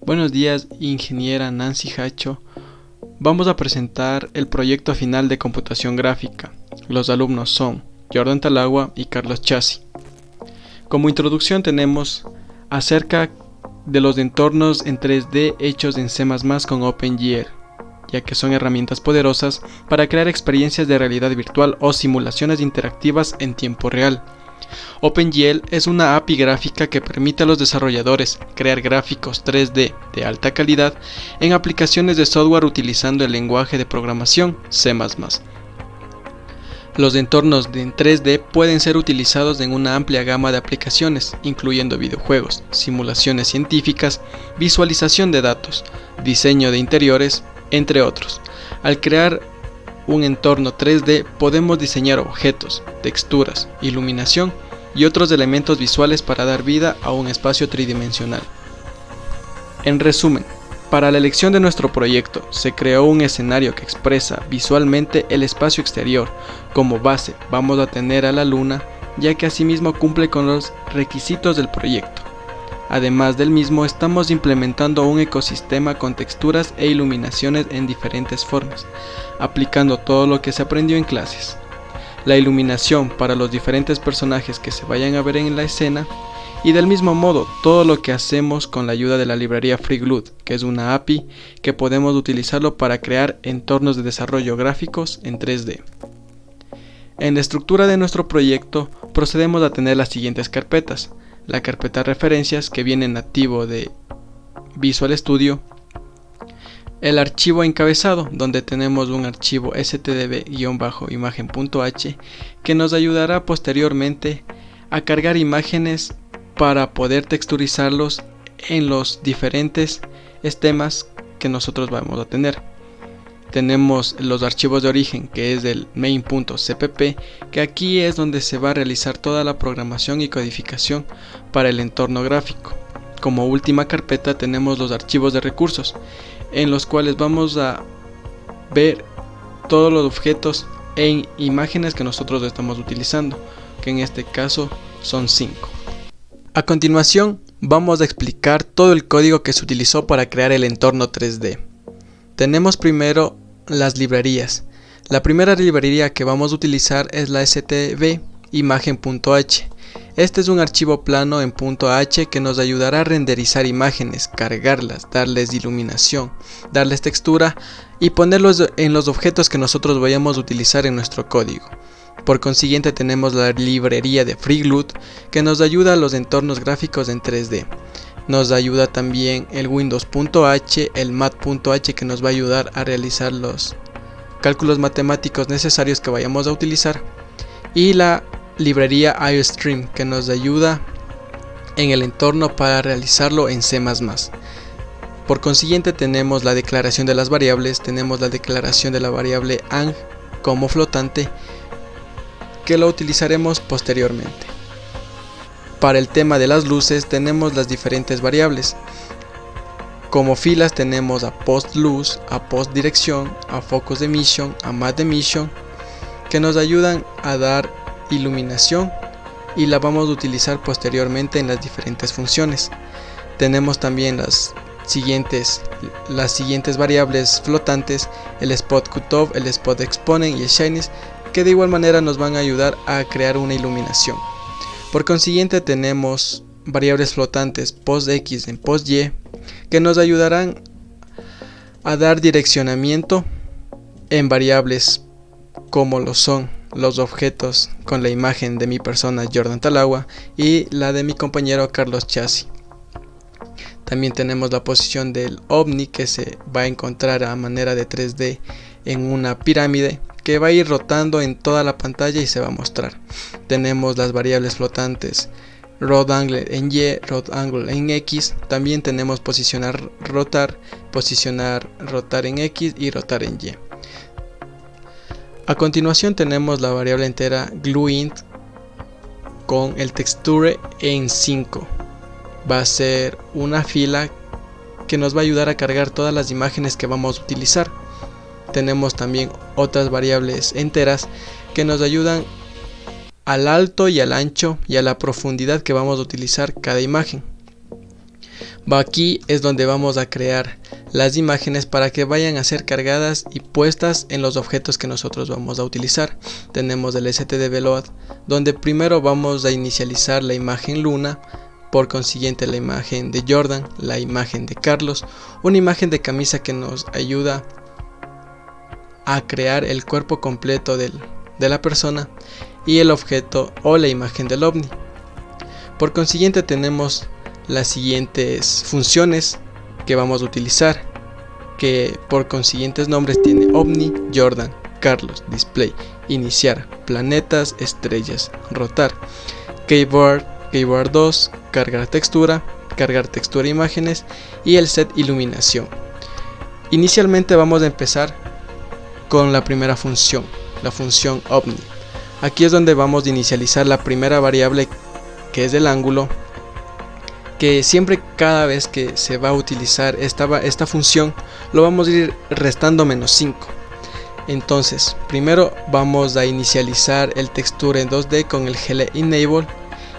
Buenos días, ingeniera Nancy Hacho. Vamos a presentar el proyecto final de computación gráfica. Los alumnos son Jordan Talagua y Carlos Chassi. Como introducción tenemos acerca de los entornos en 3D hechos en C++ con OpenGL, ya que son herramientas poderosas para crear experiencias de realidad virtual o simulaciones interactivas en tiempo real. OpenGL es una API gráfica que permite a los desarrolladores crear gráficos 3D de alta calidad en aplicaciones de software utilizando el lenguaje de programación C++. Los entornos en 3D pueden ser utilizados en una amplia gama de aplicaciones, incluyendo videojuegos, simulaciones científicas, visualización de datos, diseño de interiores, entre otros. Al crear un entorno 3D podemos diseñar objetos, texturas, iluminación y otros elementos visuales para dar vida a un espacio tridimensional. En resumen, para la elección de nuestro proyecto se creó un escenario que expresa visualmente el espacio exterior. Como base vamos a tener a la luna, ya que asimismo cumple con los requisitos del proyecto. Además del mismo, estamos implementando un ecosistema con texturas e iluminaciones en diferentes formas, aplicando todo lo que se aprendió en clases. La iluminación para los diferentes personajes que se vayan a ver en la escena, y del mismo modo todo lo que hacemos con la ayuda de la librería FreeGLUT, que es una API que podemos utilizarlo para crear entornos de desarrollo gráficos en 3D. En la estructura de nuestro proyecto procedemos a tener las siguientes carpetas: la carpeta referencias, que viene nativo de Visual Studio, el archivo encabezado, donde tenemos un archivo stdv-imagen.h que nos ayudará posteriormente a cargar imágenes para poder texturizarlos en los diferentes temas que nosotros vamos a tener. Tenemos los archivos de origen, que es del main.cpp, que aquí es donde se va a realizar toda la programación y codificación para el entorno gráfico. Como última carpeta tenemos los archivos de recursos, en los cuales vamos a ver todos los objetos e imágenes que nosotros estamos utilizando, que en este caso son 5. A continuación vamos a explicar todo el código que se utilizó para crear el entorno 3D. Tenemos primero las librerías. La primera librería que vamos a utilizar es la stdv-imagen.h. Este es un archivo plano en .h que nos ayudará a renderizar imágenes, cargarlas, darles iluminación, darles textura y ponerlos en los objetos que nosotros vayamos a utilizar en nuestro código. Por consiguiente tenemos la librería de FreeGLUT, que nos ayuda a los entornos gráficos en 3D. Nos ayuda también el Windows.h, el Math.h, que nos va a ayudar a realizar los cálculos matemáticos necesarios que vayamos a utilizar, y la librería IOStream, que nos ayuda en el entorno para realizarlo en C++. Por consiguiente tenemos la declaración de las variables, tenemos la declaración de la variable ang como flotante, que lo utilizaremos posteriormente. Para el tema de las luces tenemos las diferentes variables. Como filas tenemos a post luz, a post dirección, a focus emission, a matte emission, que nos ayudan a dar iluminación y la vamos a utilizar posteriormente en las diferentes funciones. Tenemos también las siguientes variables flotantes: el spot cutoff, el spot exponent y el shyness, que de igual manera nos van a ayudar a crear una iluminación. Por consiguiente tenemos variables flotantes post x en post y, que nos ayudarán a dar direccionamiento en variables como lo son los objetos con la imagen de mi persona Jordan Talagua y la de mi compañero Carlos Chassi. También tenemos la posición del ovni, que se va a encontrar a manera de 3D en una pirámide que va a ir rotando en toda la pantalla y se va a mostrar. Tenemos las variables flotantes Rod Angle en Y, Rod Angle en X. También tenemos posicionar, rotar en X y rotar en Y. A continuación tenemos la variable entera GlueInt con el texture en 5. Va a ser una fila que nos va a ayudar a cargar todas las imágenes que vamos a utilizar. Tenemos también otras variables enteras que nos ayudan al alto y al ancho y a la profundidad que vamos a utilizar cada imagen. Aquí es donde vamos a crear las imágenes para que vayan a ser cargadas y puestas en los objetos que nosotros vamos a utilizar. Tenemos el std load, donde primero vamos a inicializar la imagen Luna, por consiguiente la imagen de Jordan, la imagen de Carlos, una imagen de camisa que nos ayuda a crear el cuerpo completo de la persona, y el objeto o la imagen del ovni. Por consiguiente tenemos las siguientes funciones que vamos a utilizar, que por consiguientes nombres tiene ovni, Jordan, Carlos, display, iniciar, planetas, estrellas, rotar, keyboard 2, cargar textura imágenes y el set iluminación. Inicialmente vamos a empezar con la primera función, la función ovni. Aquí es donde vamos a inicializar la primera variable, que es el ángulo, que siempre cada vez que se va a utilizar esta función lo vamos a ir restando -5. Entonces primero vamos a inicializar el texture en 2D con el GL Enable,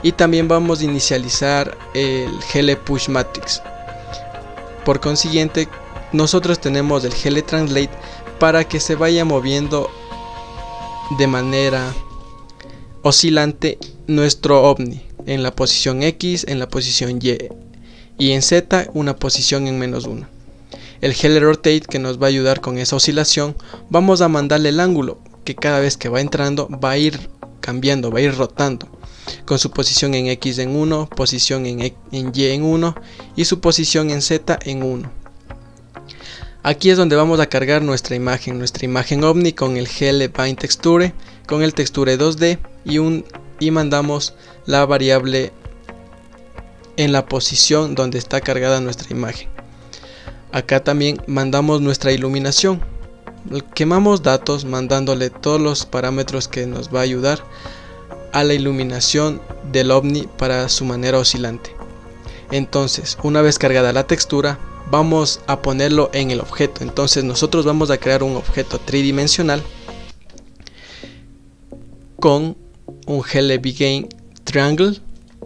y también vamos a inicializar el GL Push Matrix. Por consiguiente nosotros tenemos el GL Translate para que se vaya moviendo de manera oscilante nuestro ovni en la posición X, en la posición y en Z una posición en -1. El GL Rotate, que nos va a ayudar con esa oscilación, vamos a mandarle el ángulo, que cada vez que va entrando va a ir cambiando, va a ir rotando, con su posición en X en 1, posición en Y en 1 y su posición en Z en 1. Aquí es donde vamos a cargar nuestra imagen ovni con el GL Bind Texture, con el Texture 2D y mandamos la variable en la posición donde está cargada nuestra imagen. Acá también mandamos nuestra iluminación, quemamos datos mandándole todos los parámetros que nos va a ayudar a la iluminación del ovni para su manera oscilante. Entonces, una vez cargada la textura, vamos a ponerlo en el objeto. Entonces nosotros vamos a crear un objeto tridimensional con un GL Begin Triangle,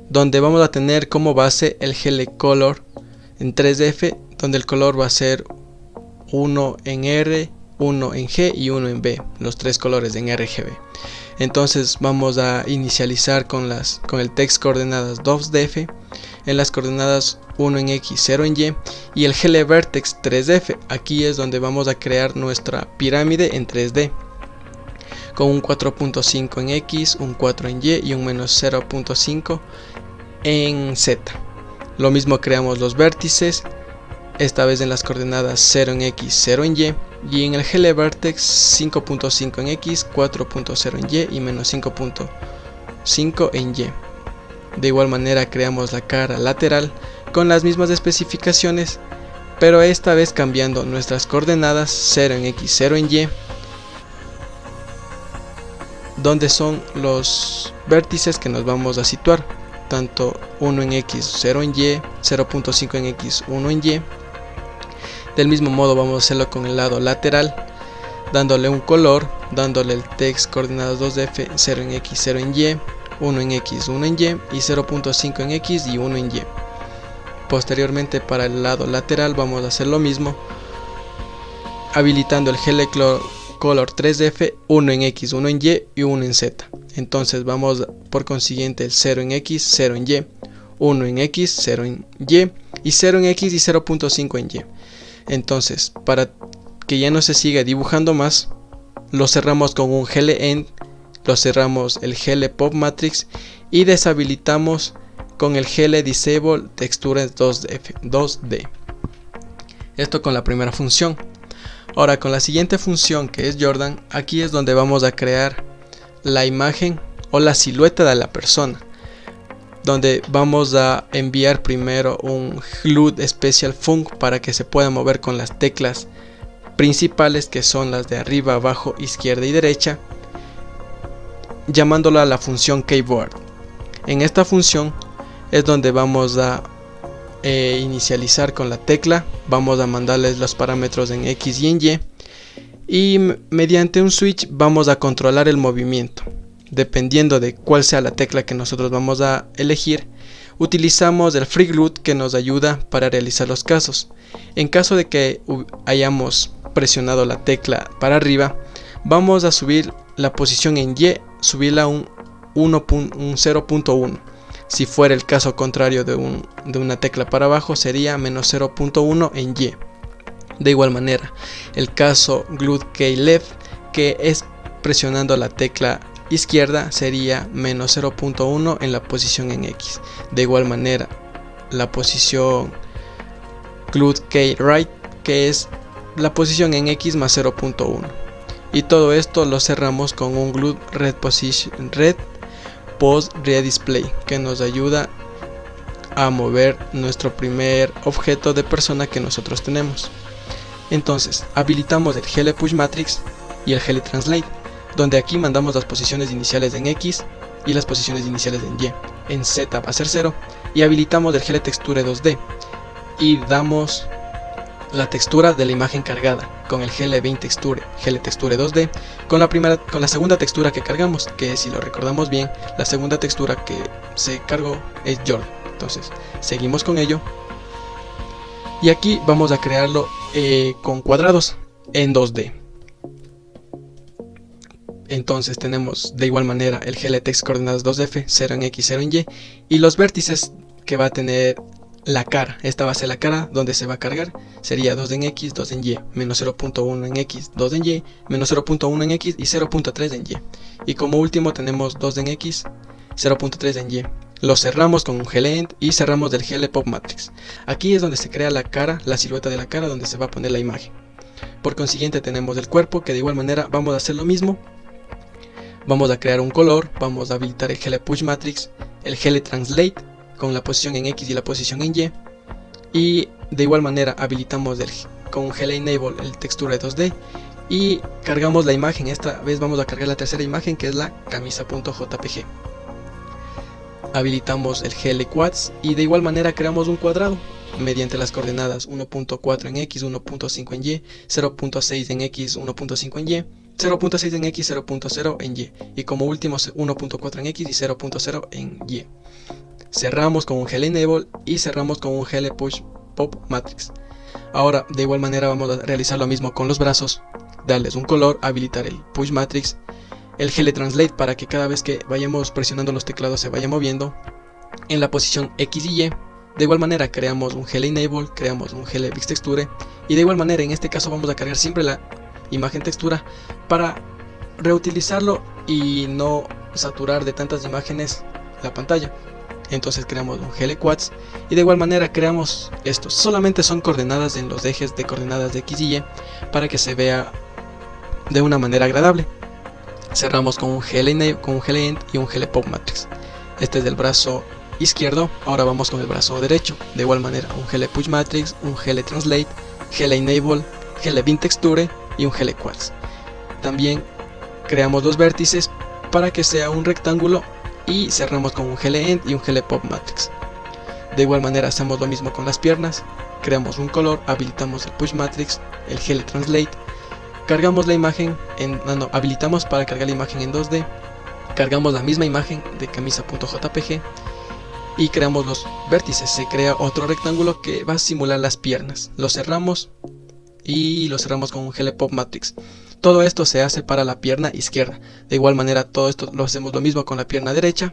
donde vamos a tener como base el GL Color en 3DF, donde el color va a ser 1 en R, 1 en G y 1 en B, los tres colores en RGB. Entonces vamos a inicializar con el text coordenadas 2DF, en las coordenadas 1 en X, 0 en Y, y el GL Vertex 3DF. Aquí es donde vamos a crear nuestra pirámide en 3D, con un 4.5 en X, un 4 en Y y un -0.5 en Z. Lo mismo creamos los vértices, esta vez en las coordenadas 0 en X, 0 en y en el GL Vertex 5.5 en X, 4.0 en Y y -5.5 en Y. De igual manera creamos la cara lateral con las mismas especificaciones, pero esta vez cambiando nuestras coordenadas 0 en X, 0 en Y, donde son los vértices que nos vamos a situar, tanto 1 en X, 0 en Y, 0.5 en X, 1 en Y. Del mismo modo vamos a hacerlo con el lado lateral, dándole un color, dándole el text coordenadas 2DF, 0 en X, 0 en Y, 1 en X, 1 en Y y 0.5 en X y 1 en Y. Posteriormente para el lado lateral vamos a hacer lo mismo, habilitando el GL Color 3DF, 1 en X, 1 en Y y 1 en Z. Entonces vamos por consiguiente el 0 en X, 0 en Y, 1 en X, 0 en Y 0 en X y 0.5 en Y. Entonces, para que ya no se siga dibujando más, lo cerramos con un GL End, lo cerramos el GL Pop Matrix y deshabilitamos con el GL Disable Textures 2D. Esto con la primera función. Ahora con la siguiente función, que es Jordan, aquí es donde vamos a crear la imagen o la silueta de la persona, donde vamos a enviar primero un GLUT Special Func para que se pueda mover con las teclas principales, que son las de arriba, abajo, izquierda y derecha, llamándola la función Keyboard. En esta función es donde vamos a inicializar con la tecla, vamos a mandarles los parámetros en X y en Y mediante un switch vamos a controlar el movimiento. Dependiendo de cuál sea la tecla que nosotros vamos a elegir, utilizamos el FreeGLUT, que nos ayuda para realizar los casos. En caso de que hayamos presionado la tecla para arriba, vamos a subir la posición en Y, subirla a un 0.1. Si fuera el caso contrario de una tecla para abajo, sería menos 0.1 en Y. De igual manera, el caso GLUT key left, que es presionando la tecla izquierda, sería menos 0.1 en la posición en X. De igual manera, la posición GLUT key right, que es la posición en X más 0.1. Y todo esto lo cerramos con un GLUT red post redisplay, que nos ayuda a mover nuestro primer objeto de persona que nosotros tenemos. Entonces habilitamos el GL Push Matrix y el GL Translate, donde aquí mandamos las posiciones iniciales en X y las posiciones iniciales en Y. En Z va a ser 0, y habilitamos el GL Texture 2D y damos la textura de la imagen cargada con el GL Vein Texture, GL Texture 2D, con la segunda textura que cargamos, que si lo recordamos bien, la segunda textura que se cargó es Jordan. Entonces seguimos con ello, y aquí vamos a crearlo con cuadrados en 2D. Entonces tenemos de igual manera el GL Text coordenadas 2F, 0 en X, 0 en Y, y los vértices que va a tener la cara. Esta va a ser la cara donde se va a cargar, sería 2 en X, 2 en Y, menos 0.1 en X, 2 en Y, menos 0.1 en X y 0.3 en Y. Y como último tenemos 2 en X, 0.3 en Y. Lo cerramos con un GL End y cerramos del GL Pop Matrix. Aquí es donde se crea la cara, la silueta de la cara, donde se va a poner la imagen. Por consiguiente tenemos el cuerpo, que de igual manera vamos a hacer lo mismo. Vamos a crear un color, vamos a habilitar el GL Push Matrix, el GL Translate con la posición en X y la posición en Y de igual manera habilitamos con GL Enable el Texture 2D y cargamos la imagen. Esta vez vamos a cargar la tercera imagen, que es la camisa.jpg. Habilitamos el GL Quads y de igual manera creamos un cuadrado mediante las coordenadas 1.4 en X, 1.5 en Y, 0.6 en X, 1.5 en Y, 0.6 en X, 0.0 en Y, y como último 1.4 en X y 0.0 en Y. Cerramos con un GL Enable y cerramos con un GL Push Pop Matrix. Ahora de igual manera vamos a realizar lo mismo con los brazos, darles un color, habilitar el Push Matrix, el GL Translate para que cada vez que vayamos presionando los teclados se vaya moviendo en la posición X y Y. De igual manera creamos un GL Enable, creamos un GL Big Texture, y de igual manera en este caso vamos a cargar siempre la imagen textura para reutilizarlo y no saturar de tantas imágenes la pantalla. Entonces creamos un GL Quads y de igual manera creamos estos. Solamente son coordenadas en los ejes de coordenadas de X y Y para que se vea de una manera agradable. Cerramos con un GL End y un GL Pop Matrix. Este es del brazo izquierdo. Ahora vamos con el brazo derecho. De igual manera un GL Push Matrix, un GL Translate, GL Enable, GL Vein Texture y un GL Quads. También creamos los vértices para que sea un rectángulo y cerramos con un GL End y un GL Pop Matrix. De igual manera hacemos lo mismo con las piernas. Creamos un color, habilitamos el Push Matrix, el GL Translate, cargamos la imagen habilitamos para cargar la imagen en 2D, cargamos la misma imagen de camisa.jpg y creamos los vértices. Se crea otro rectángulo que va a simular las piernas. Lo cerramos y lo cerramos con un GL Pop Matrix. Todo esto se hace para la pierna izquierda. De igual manera todo esto lo hacemos lo mismo con la pierna derecha.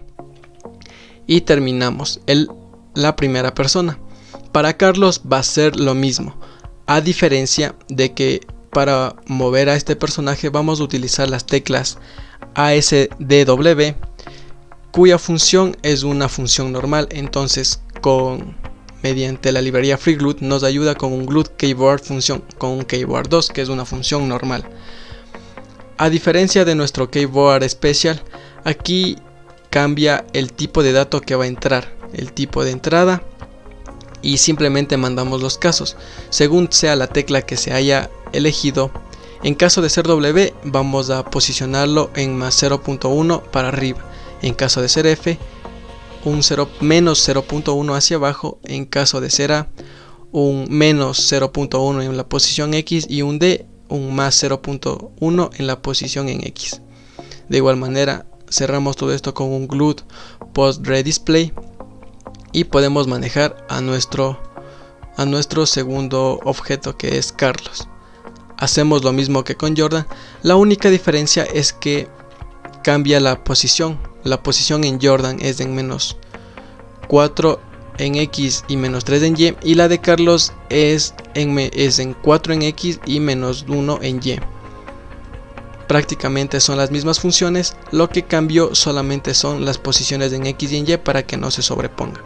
Y terminamos la primera persona. Para Carlos va a ser lo mismo, a diferencia de que para mover a este personaje vamos a utilizar las teclas ASDW, cuya función es una función normal. Entonces mediante la librería FreeGLUT nos ayuda con un GLUT Keyboard función, con un Keyboard 2 que es una función normal. A diferencia de nuestro Keyboard Special, aquí cambia el tipo de dato que va a entrar, el tipo de entrada, y simplemente mandamos los casos según sea la tecla que se haya elegido. En caso de ser W vamos a posicionarlo en más 0.1 para arriba, en caso de ser F un menos 0.1 hacia abajo, en caso de ser A un menos 0.1 en la posición X y un D un más 0.1 en la posición en X. De igual manera cerramos todo esto con un GLUT Post Redisplay y podemos manejar a nuestro segundo objeto, que es Carlos. Hacemos lo mismo que con Jordan, la única diferencia es que cambia la posición. La posición en Jordan es en menos 4 en X y menos 3 en Y, y la de Carlos es en 4 en X y menos 1 en Y. Prácticamente son las mismas funciones, lo que cambió solamente son las posiciones en X y en Y para que no se sobrepongan.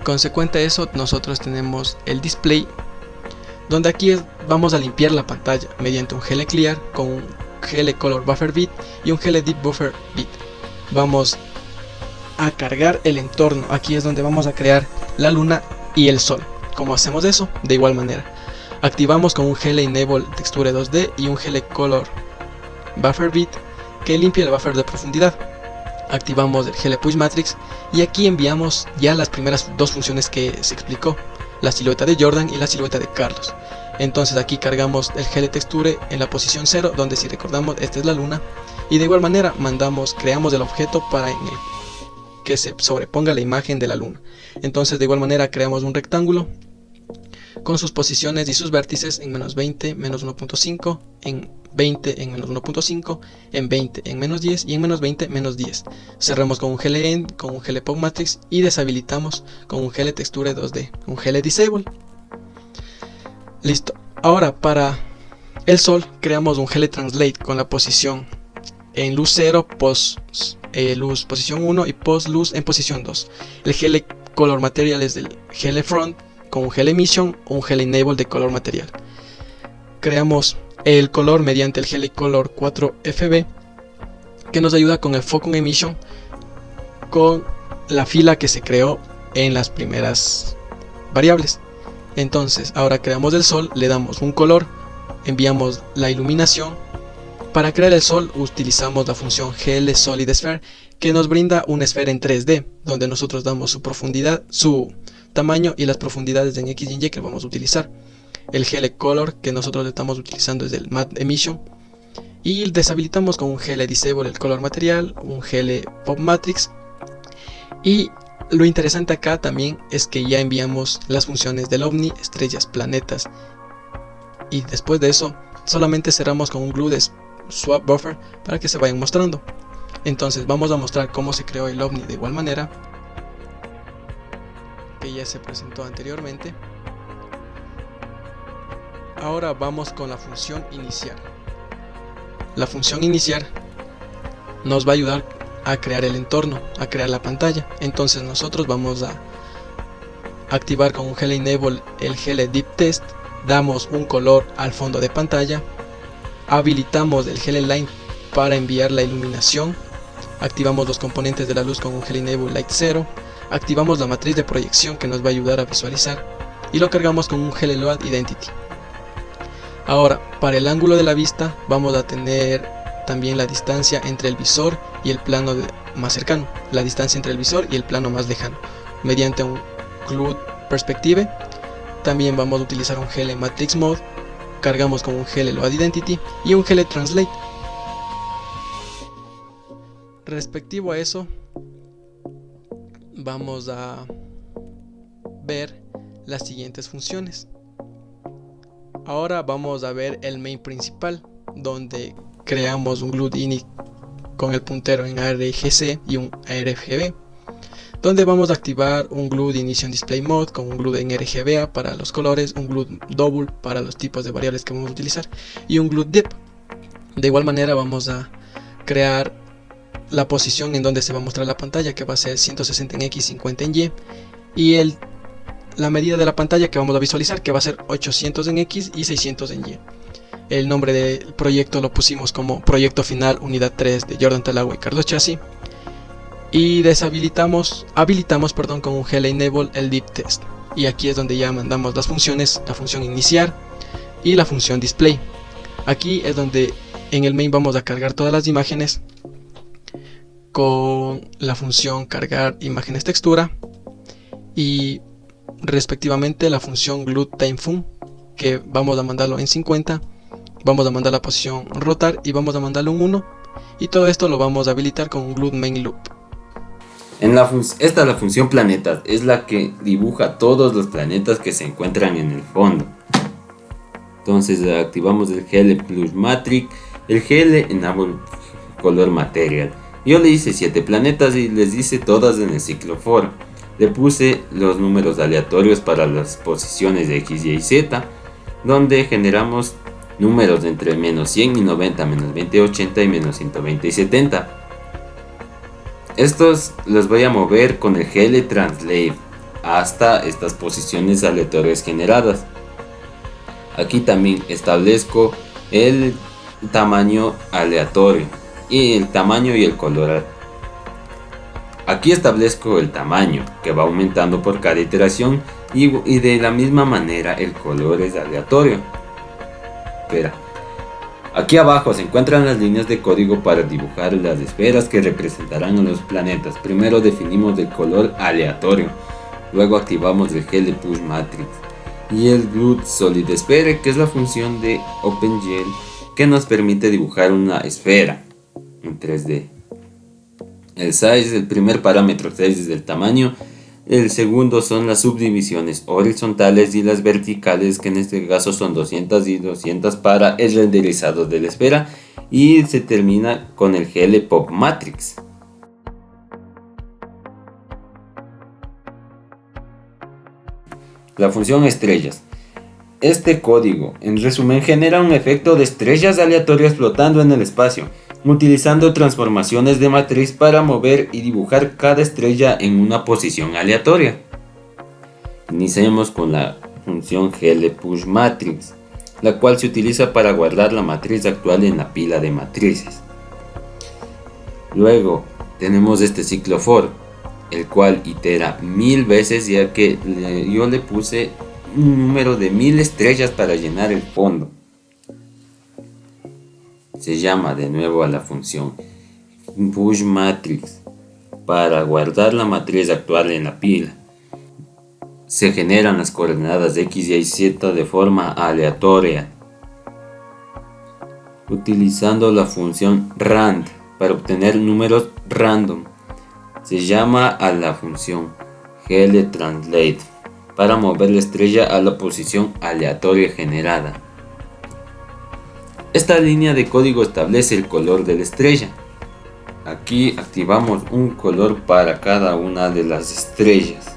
Consecuente a eso, nosotros tenemos el display, donde aquí vamos a limpiar la pantalla mediante un GL Clear con un GL Color Buffer Bit y un GL Deep Buffer Bit. Vamos a cargar el entorno. Aquí es donde vamos a crear la luna y el sol. ¿Cómo hacemos eso? De igual manera, activamos con un GL Enable Texture 2D y un GL Color Buffer Bit que limpia el buffer de profundidad. Activamos el GL Push Matrix y aquí enviamos ya las primeras dos funciones que se explicó, la silueta de Jordan y la silueta de Carlos. Entonces aquí cargamos el GL Texture en la posición 0, donde, si recordamos, esta es la luna, y de igual manera creamos el objeto para que se sobreponga la imagen de la luna. Entonces de igual manera creamos un rectángulo con sus posiciones y sus vértices en menos 20, menos 1.5, en 20, en menos 1.5, en 20, en menos 10 y en menos 20, menos 10. Cerramos con un GL End, con un GL Pop Matrix y deshabilitamos con un GL Texture 2D, un GL Disable. Listo. Ahora para el sol creamos un GL Translate con la posición en luz 0, post luz posición 1 y post luz en posición 2. El GL Color Material es del GL Front con un GL Emission o un GL Enable de color material. Creamos el color mediante el GL Color 4FB, que nos ayuda con el Focus Emission con la fila que se creó en las primeras variables. Entonces ahora creamos el sol, le damos un color, enviamos la iluminación. Para crear el sol utilizamos la función GL Solid Sphere, que nos brinda una esfera en 3D, donde nosotros damos su profundidad, su tamaño y las profundidades en X y en Y que vamos a utilizar. El GL Color que nosotros estamos utilizando es el Matte Emission, y deshabilitamos con un GL Disable el color material, un GL Pop Matrix. Y lo interesante acá también es que ya enviamos las funciones del OVNI, estrellas, planetas, y después de eso solamente cerramos con un glue de swap buffer para que se vayan mostrando. Entonces vamos a mostrar cómo se creó el OVNI de igual manera, que ya se presentó anteriormente. Ahora vamos con la función iniciar. La función iniciar nos va a ayudar a crear el entorno, a crear la pantalla. Entonces nosotros vamos a activar con un GL Enable el GL Deep Test, damos un color al fondo de pantalla, habilitamos el GL Line para enviar la iluminación, activamos los componentes de la luz con un GL Enable Light 0, activamos la matriz de proyección que nos va a ayudar a visualizar y lo cargamos con un GL Load Identity. Ahora, para el ángulo de la vista vamos a tener también la distancia entre el visor y el plano más cercano, la distancia entre el visor y el plano más lejano, mediante un Glue Perspective. También vamos a utilizar un GL Matrix Mode, cargamos con un GL Load Identity y un GL Translate. Respectivo a eso, vamos a ver las siguientes funciones. Ahora vamos a ver el main principal, donde creamos un Glue Init con el puntero en ARGC y un ARGB, donde vamos a activar un Glue Ignition Display Mode con un Glue en RGBA para los colores, un Glue Double para los tipos de variables que vamos a utilizar y un Glue Dip. De igual manera vamos a crear la posición en donde se va a mostrar la pantalla, que va a ser 160 en X, 50 en Y, y la medida de la pantalla que vamos a visualizar, que va a ser 800 en X y 600 en Y. El nombre del proyecto lo pusimos como Proyecto Final Unidad 3 de Jordan Talagua y Carlos Chassi. Y habilitamos con un GL Enable el Deep Test. Y aquí es donde ya mandamos las funciones, la función iniciar y la función display. Aquí es donde en el main vamos a cargar todas las imágenes con la función cargar imágenes textura y respectivamente la función Glue Time Fun, que vamos a mandarlo en 50, vamos a mandar la posición rotar y vamos a mandarlo en 1, y todo esto lo vamos a habilitar con un Glue Main Loop. Esta es la función planetas, es la que dibuja todos los planetas que se encuentran en el fondo. Entonces activamos el GL Plus Matrix, el GL Enable Color Material. Yo le hice 7 planetas y les hice todas en el ciclo for. Le puse los números aleatorios para las posiciones de X, Y y Z, donde generamos números de entre menos 100 y 90, menos 20 y 80 y menos 120 y 70. Estos los voy a mover con el GL Translate hasta estas posiciones aleatorias generadas. Aquí también establezco el tamaño aleatorio y el tamaño y el color. Aquí establezco el tamaño que va aumentando por cada iteración y de la misma manera el color es aleatorio. Aquí abajo se encuentran las líneas de código para dibujar las esferas que representarán a los planetas. Primero definimos el color aleatorio, luego activamos el GL Push Matrix y el Glue Solid Sphere, que es la función de OpenGL que nos permite dibujar una esfera en 3D. El size, el primer parámetro size es el tamaño. El segundo son las subdivisiones horizontales y las verticales, que en este caso son 200 y 200 para el renderizado de la esfera, y se termina con el GL Pop Matrix. La función estrellas. Este código, en resumen, genera un efecto de estrellas aleatorias flotando en el espacio, utilizando transformaciones de matriz para mover y dibujar cada estrella en una posición aleatoria. Iniciemos con la función GL Push Matrix, la cual se utiliza para guardar la matriz actual en la pila de matrices. Luego tenemos este ciclo for, el cual itera 1000 veces, ya que yo le puse un número de 1000 estrellas para llenar el fondo. Se llama de nuevo a la función Push Matrix para guardar la matriz actual en la pila. Se generan las coordenadas X, Y y Z de forma aleatoria, utilizando la función rand para obtener números random. Se llama a la función GL Translate para mover la estrella a la posición aleatoria generada. Esta línea de código establece el color de la estrella. Aquí activamos un color para cada una de las estrellas.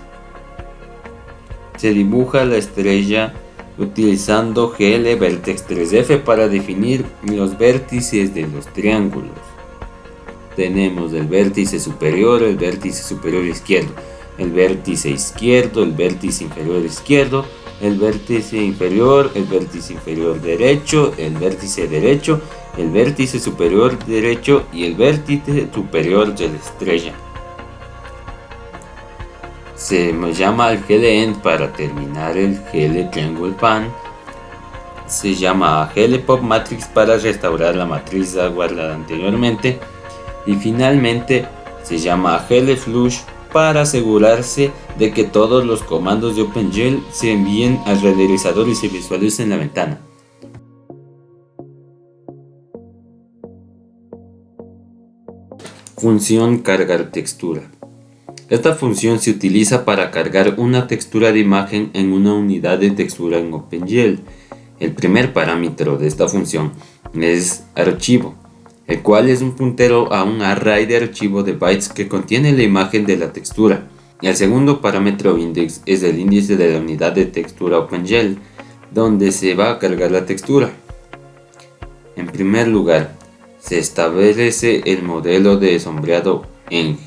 Se dibuja la estrella utilizando GL Vertex 3F para definir los vértices de los triángulos. Tenemos el vértice superior izquierdo, el vértice izquierdo, el vértice inferior izquierdo, el vértice inferior derecho, el vértice derecho, el vértice superior derecho y el vértice superior de la estrella. Se llama el GL End para terminar el GL Triangle Pan. Se llama GL Pop Matrix para restaurar la matriz guardada anteriormente. Y finalmente se llama GL Flush para asegurarse de que todos los comandos de OpenGL se envíen al renderizador y se visualicen en la ventana. Función cargar textura. Esta función se utiliza para cargar una textura de imagen en una unidad de textura en OpenGL. El primer parámetro de esta función es archivo, el cual es un puntero a un array de archivo de bytes que contiene la imagen de la textura. El segundo parámetro index es el índice de la unidad de textura OpenGL, donde se va a cargar la textura. En primer lugar, se establece el modelo de sombreado en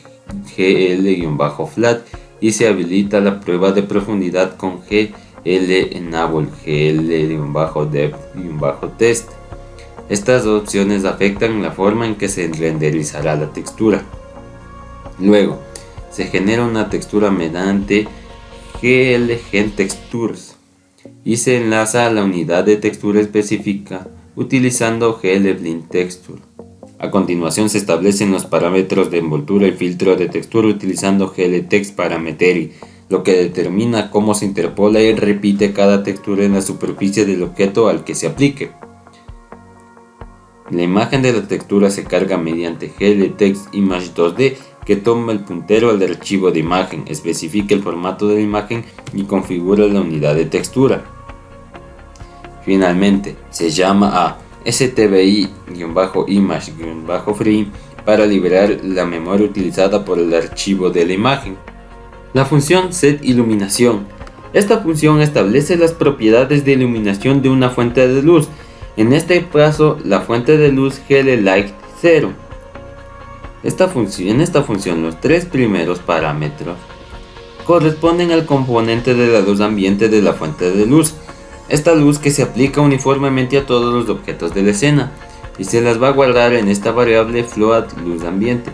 GL-flat y se habilita la prueba de profundidad con GL Enable GL-depth-test. Estas dos opciones afectan la forma en que se renderizará la textura. Luego, se genera una textura mediante GL Gen Textures y se enlaza a la unidad de textura específica utilizando GL Blend Texture. A continuación se establecen los parámetros de envoltura y filtro de textura utilizando GL Text Parametry, lo que determina cómo se interpola y repite cada textura en la superficie del objeto al que se aplique. La imagen de la textura se carga mediante GL Text Image 2D, que toma el puntero al archivo de imagen, especifica el formato de la imagen y configura la unidad de textura. Finalmente, se llama a stbi-image-free para liberar la memoria utilizada por el archivo de la imagen. La función setIluminación. Esta función establece las propiedades de iluminación de una fuente de luz, en este caso la fuente de luz GL-Light 0. En esta función los tres primeros parámetros corresponden al componente de la luz ambiente de la fuente de luz, esta luz que se aplica uniformemente a todos los objetos de la escena y se las va a guardar en esta variable float luz ambiente.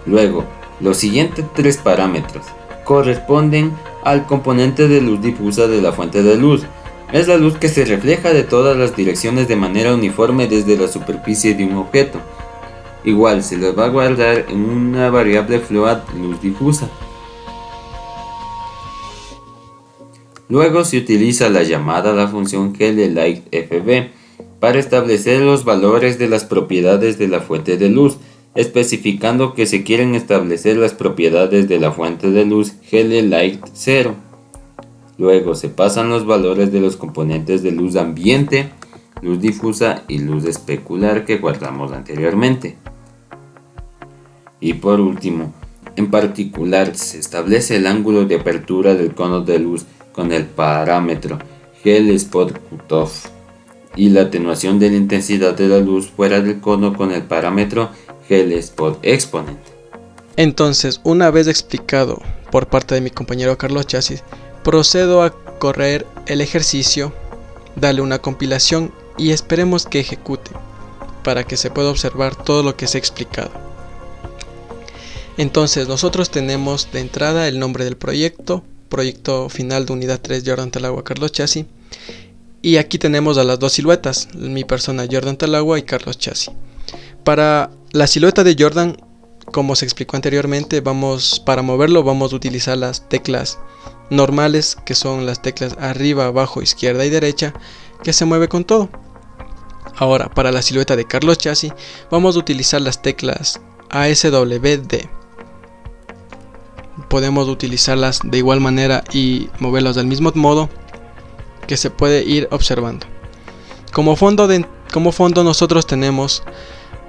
Luego, los siguientes tres parámetros corresponden al componente de luz difusa de la fuente de luz. Es la luz que se refleja de todas las direcciones de manera uniforme desde la superficie de un objeto. Igual se les va a guardar en una variable float luz difusa. Luego se utiliza la llamada a la función GLLightFB para establecer los valores de las propiedades de la fuente de luz, especificando que se quieren establecer las propiedades de la fuente de luz GL-Light 0. Luego se pasan los valores de los componentes de luz ambiente, luz difusa y luz especular que guardamos anteriormente. Y por último, en particular se establece el ángulo de apertura del cono de luz con el parámetro GL-Spot-Cutoff y la atenuación de la intensidad de la luz fuera del cono con el parámetro GL-Spot-Exponent. Entonces, una vez explicado por parte de mi compañero Carlos Chassis, procedo a correr el ejercicio, darle una compilación y esperemos que ejecute para que se pueda observar todo lo que se ha explicado. Entonces nosotros tenemos de entrada el nombre del proyecto final de unidad 3 Jordan Talagua Carlos Chassis, y aquí tenemos a las dos siluetas, mi persona Jordan Talagua y Carlos Chassis. Para la silueta de Jordan, como se explicó anteriormente, para moverlo vamos a utilizar las teclas normales, que son las teclas arriba, abajo, izquierda y derecha, que se mueve con todo. Ahora, para la silueta de Carlos Chassis, vamos a utilizar las teclas ASWD. Podemos utilizarlas de igual manera y moverlas del mismo modo que se puede ir observando. Como fondo nosotros tenemos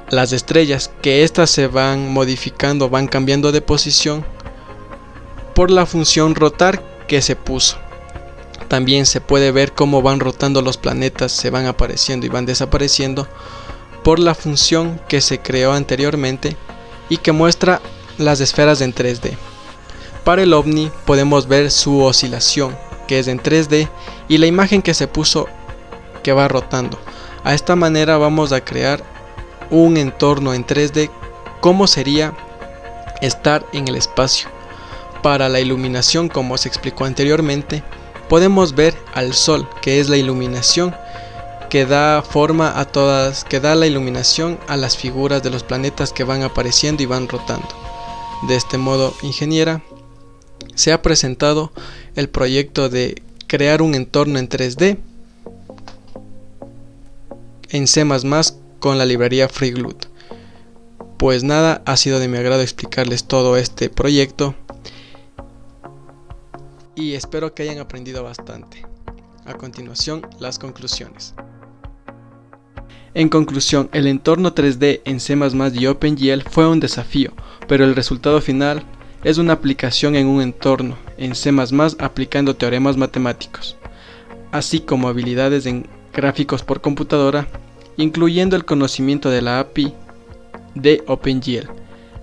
las estrellas, que estas se van modificando, van cambiando de posición por la función rotar que se puso. También se puede ver cómo van rotando los planetas, se van apareciendo y van desapareciendo por la función que se creó anteriormente y que muestra las esferas en 3D. Para el ovni podemos ver su oscilación, que es en 3D, y la imagen que se puso que va rotando. A esta manera vamos a crear un entorno en 3D, como sería estar en el espacio. Para la iluminación, como se explicó anteriormente, podemos ver al sol, que es la iluminación que da forma a todas, que da la iluminación a las figuras de los planetas que van apareciendo y van rotando. De este modo, ingeniera, se ha presentado el proyecto de crear un entorno en 3D en C++ con la librería FreeGLUT. Pues nada, ha sido de mi agrado explicarles todo este proyecto y espero que hayan aprendido bastante. A continuación, las conclusiones. En conclusión, el entorno 3D en C++ y OpenGL fue un desafío, pero el resultado final es una aplicación en un entorno en C++ aplicando teoremas matemáticos, así como habilidades en gráficos por computadora, incluyendo el conocimiento de la API de OpenGL.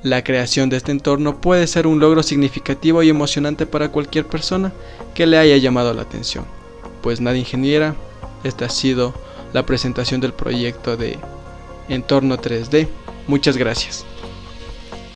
La creación de este entorno puede ser un logro significativo y emocionante para cualquier persona que le haya llamado la atención. Pues nada, ingeniera, esta ha sido la presentación del proyecto de entorno 3D. Muchas gracias.